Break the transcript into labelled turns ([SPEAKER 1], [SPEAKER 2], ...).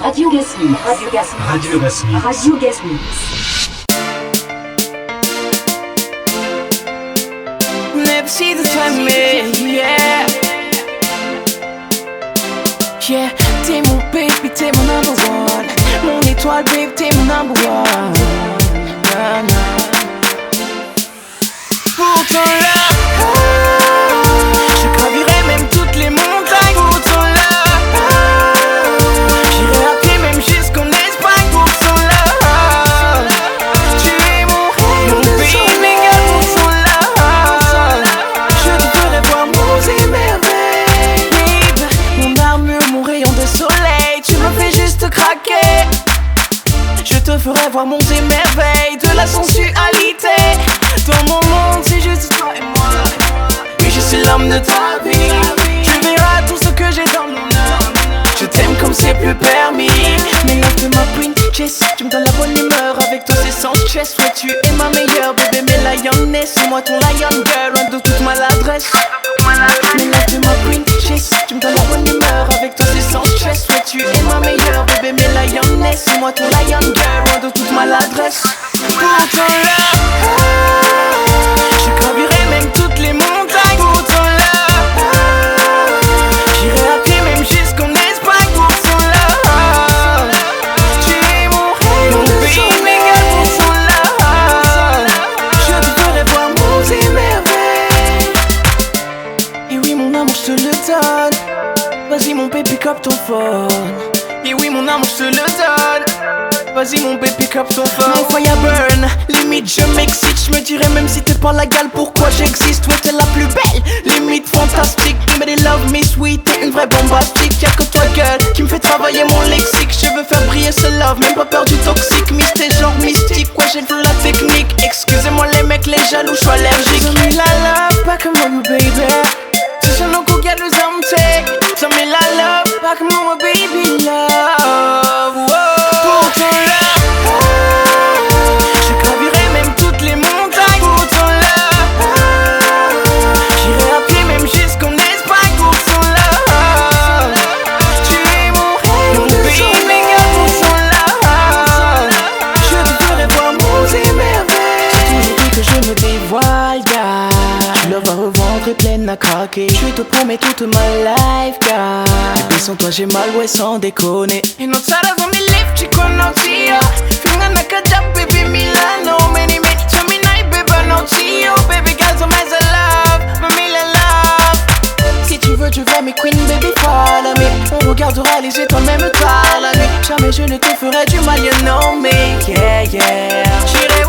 [SPEAKER 1] Radio Gasmix. Radio Gasmix.
[SPEAKER 2] Radio Gasmix.
[SPEAKER 1] Radio Gasmix.
[SPEAKER 3] Never see the time, yeah. Yeah, t'es mon baby, t'es mon number one. Mon étoile, baby, t'es mon number one. Nah, nah. Pour ton love, je gravirai même toutes les montagnes. Pour ton love, j'irai à pied même jusqu'en Espagne. Pour ton love, tu es mon baby girl. Pour ton love, je te ferai voir monts et merveilles. Babe, mon armure, mon rayon de soleil, tu me fais juste craquer. Je te ferai voir monts et merveilles de la sensualité. Dans mon monde, c'est juste toi et moi. Oui, je suis l'homme de ta vie. Tu verras tout ce que j'ai dans mon âme. Je t'aime comme c'est plus permis. Mais love de ma princess, tu me donnes la bonne humeur avec tous ces sans stress. Ouais, tu es ma meilleure bébé, mais lioness. C'est moi ton lion girl, loin de toute maladresse. Mais love de ma princess, tu me donnes la bonne humeur avec tous ces sans stress. Ouais, tu es ma meilleure bébé, mais lioness. C'est moi ton lion girl, loin de toute maladresse. Pour ton love, je gravirai même toutes les montagnes. Pour ton love, j'irai à pied même jusqu'en Espagne. Pour ton love, tu es mon baby girl. Pour ton love, je te ferai voir monts et merveilles. Et oui mon amour, je te le donne. Vas-y mon baby, pick up ton phone. Et oui mon amour, je te le donne. Vas-y mon baby, pick up ton phone. Mon fire burn, limite je m'excite. Je me dirais même si t'es pas la gale, pourquoi j'existe. Ouais, t'es la plus belle, limite fantastique. Give me des love me sweet, t'es une vraie bombastique. Y'a que toi girl, qui me fait travailler mon lexique. Je veux faire briller ce love, même pas peur du toxique. Miss t'es genre mystique, ouais j'ai le la technique. Excusez-moi les mecs, les jaloux, je suis allergique. Tell me la love, pas comme moi baby. Tu sais non qu'on get le zombie. Tell me la love, pas comme moi baby love. Whoa. Pour ton love, je gravirai même toutes les montagnes. Pour ton love, j'irai à pied même jusqu'en Espagne. Pour ton love, tu es mon baby girl. Pour ton love, je te ferai voir monts et merveilles. J'ai toujours dit que je me dévoile, gars. Tu love à revendre et pleine à craquer. Je te promets toute ma life, gars. Bébé sans toi j'ai mal, ouais sans déconner. Et non sarà come live, ci conosco. Fino a casa, baby Milano. Many me, so me night, baby, no see you. Baby girl, so much love, me love. Si tu veux, tu vas mes queen, baby, follow me. On regardera les étoiles même tard la nuit. Jamais je ne te ferai du mal, you know me. Yeah, yeah. J'irai